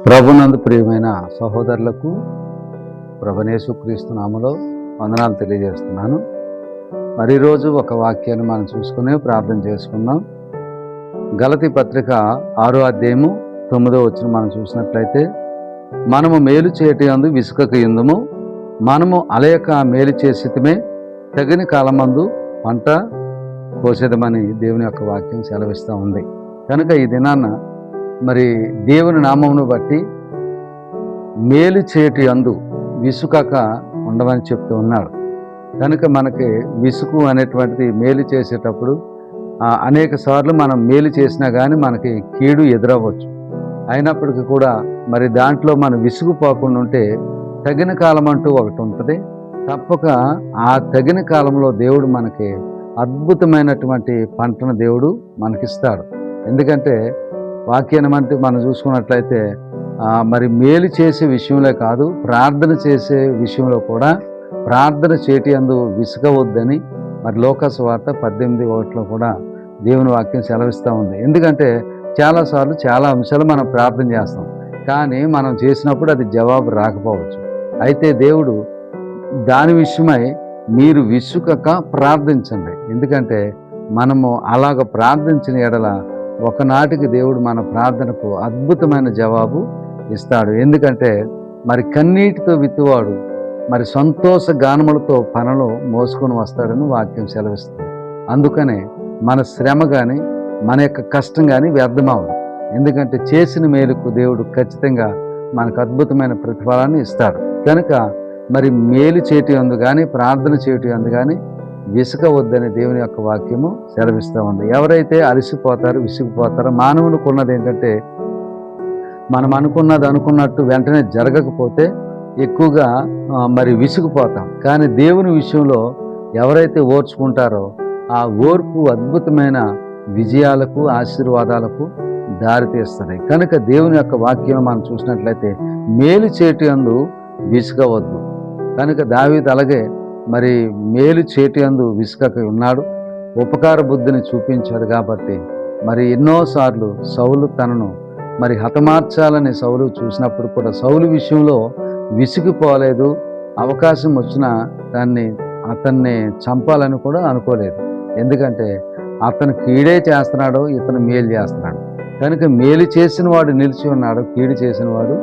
ప్రభునందు ప్రియమైన సహోదరులకు ప్రభునేసుక్రీస్తు నామములో వందనాలు తెలియజేస్తున్నాను. మరి ఈరోజు ఒక వాక్యాన్ని మనం చూసుకుని ప్రార్థన చేసుకుందాం. గలతీ పత్రిక 6వ అధ్యాయము 9వ వచనం మనం చూసినట్లయితే, మనము మేలు చేయటి యందు విసుకక యుందుము, మనము అలయక మేలు చేసితమే, తగిన కాలమందు పంట కోసేదమని దేవుని యొక్క వాక్యం సెలవిస్తూ ఉంది. కనుక ఈ దినాన్న మరి దేవుని నామమును బట్టి మేలు చేయటి యందు విసుకక ఉండమని చెప్తూ ఉన్నాడు. కనుక మనకి విసుగు అనేటువంటిది మేలు చేసేటప్పుడు అనేక సార్లు మనం మేలు చేసినా కానీ మనకి కీడు ఎదురవ్వచ్చు. అయినప్పటికీ కూడా మరి దాంట్లో మనం విసుగుపోకుండా ఉంటే తగిన కాలం అంటూ ఒకటి ఉంటుంది. తప్పక ఆ తగిన కాలంలో దేవుడు మనకి అద్భుతమైనటువంటి పంటను దేవుడు మనకిస్తాడు. ఎందుకంటే వాక్యాన్ని మనం చూసుకున్నట్లయితే మరి మేలు చేసే విషయంలో కాదు, ప్రార్థన చేసే విషయంలో కూడా ప్రార్థన చేటి యందు విసుగవద్దని మరి లోకాసువార్త 18:1 కూడా దేవుని వాక్యం సెలవిస్తూ ఉంది. ఎందుకంటే చాలాసార్లు చాలా అంశాలు మనం ప్రార్థన చేస్తాం, కానీ మనం చేసినప్పుడు అది జవాబు రాకపోవచ్చు. అయితే దేవుడు దాని విషయమై మీరు విసుకక ప్రార్థించండి. ఎందుకంటే మనము అలాగ ప్రార్థించిన ఎడల ఒకనాటికి దేవుడు మన ప్రార్థనకు అద్భుతమైన జవాబు ఇస్తాడు. ఎందుకంటే మరి కన్నీటితో విత్తువాడు మరి సంతోష గానములతో పనులు మోసుకొని వస్తాడని వాక్యం సెలవిస్తుంది. అందుకనే మన శ్రమ కానీ మన యొక్క కష్టం కానీ వ్యర్థమవదు. ఎందుకంటే చేసిన మేలుకు దేవుడు ఖచ్చితంగా మనకు అద్భుతమైన ప్రతిఫలాన్ని ఇస్తాడు. కనుక మరి మేలు చేయటి యందు కానీ ప్రార్థన చేయటి యందు కానీ విసుగవద్దని దేవుని యొక్క వాక్యము సెలవిస్తూ ఉంది. ఎవరైతే అలసిపోతారో విసుగుపోతారో, మానవునికి ఉన్నది ఏంటంటే మనం అనుకున్నట్టు వెంటనే జరగకపోతే ఎక్కువగా మరి విసుగుపోతాం. కానీ దేవుని విషయంలో ఎవరైతే ఓర్చుకుంటారో ఆ ఓర్పు అద్భుతమైన విజయాలకు ఆశీర్వాదాలకు దారితీస్తుంది. కనుక దేవుని యొక్క వాక్యం మనం చూసినట్లయితే మేలు చేయటి యందు విసుగవద్దు. కనుక దావీదు అలాగే మరి మేలు చేటి యందు విసుకక ఉన్నాడు. ఉపకార బుద్ధిని చూపించాడు కాబట్టి మరి ఎన్నోసార్లు సౌలు తనను మరి హతమార్చాలని సౌలు చూసినప్పుడు కూడా సౌలు విషయంలో విసిగిపోలేదు. అవకాశం వచ్చినా అతన్ని చంపాలని కూడా అనుకోలేదు. ఎందుకంటే అతను కీడే చేస్తున్నాడు, ఇతను మేలు చేస్తున్నాడు. కనుక మేలు చేసిన వాడు నిలిచి ఉన్నాడు, కీడు చేసిన వాడు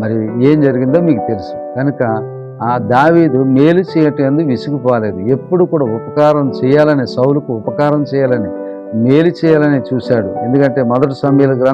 మరి ఏం జరిగిందో మీకు తెలుసు. కనుక ఆ దావీదు మేలు చేయటందు విసిగిపోలేదు. ఎప్పుడు కూడా ఉపకారం చేయాలని, సౌలుకు ఉపకారం చేయాలని, మేలు చేయాలని చూశాడు. ఎందుకంటే 1 సమూయేలు గ్రంథం